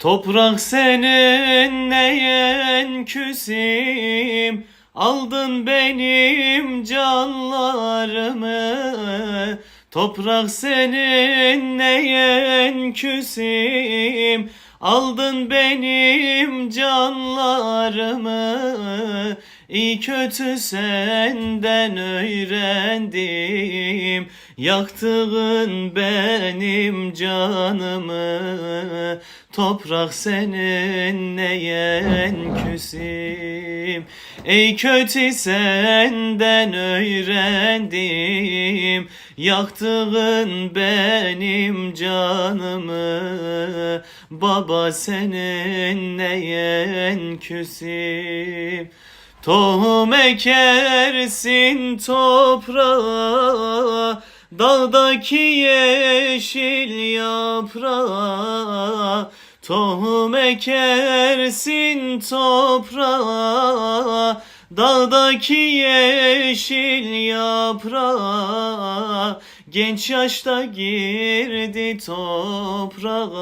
Toprak seninle yen küsim, aldın benim canlarımı. Toprak seninle yen küsim, aldın benim canlarımı. İyi kötü senden öğrendim, yaktığın benim canımı. Toprak seninle yen küsim, ey kötü senden öğrendim, yaktığın benim canımı. Baba seninle yen küsim. Tohum ekersin toprağa, dağdaki yeşil yaprağa. Tohum ekersin toprağa, dağdaki yeşil yaprağa. Genç yaşta girdi toprağa,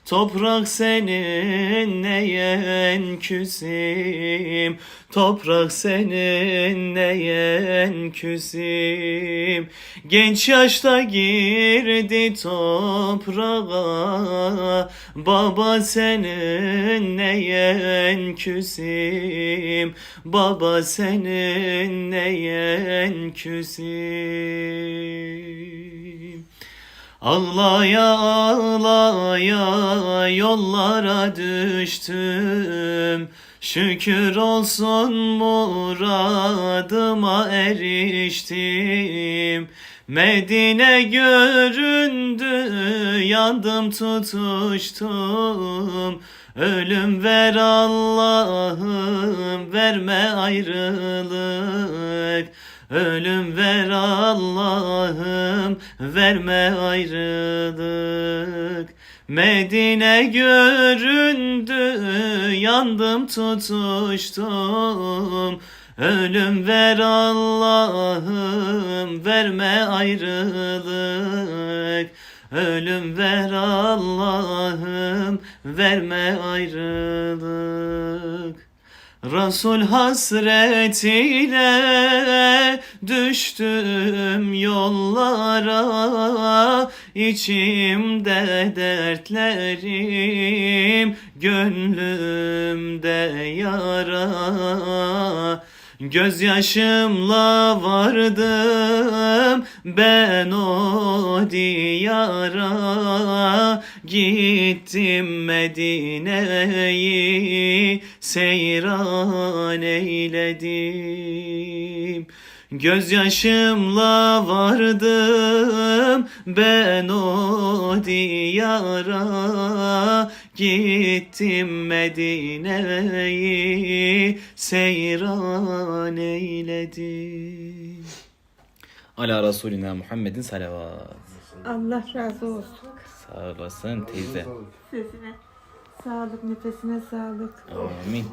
toprak seninle yen küsim. Toprak seninle yen küsim. Genç yaşta girdi toprağa, baba seninle yen küsim. Baba seninle yen küsim. Ağlaya ağlaya yollara düştüm, şükür olsun muradıma eriştim. Medine göründü, yandım tutuştum. Ölüm ver Allah'ım, verme ayrılık. Ölüm ver Allah'ım, verme ayrılık. Medine göründü, yandım tutuştum. Ölüm ver Allah'ım, verme ayrılık. Ölüm ver Allah'ım, verme ayrılık. Resul hasretiyle düştüm yollara, içimde dertlerim, gönlümde yara. Gözyaşımla vardım ben o diyara, gittim Medine'yi seyran eyledim. Gözyaşımla vardım ben o diyara, gittim Medine'yi seyran eyledim. Ala Resulina Muhammedin salavat. Allah razı olsun. Sağ olasın teyze. Sesine sağlık, nefesine sağlık. Amin.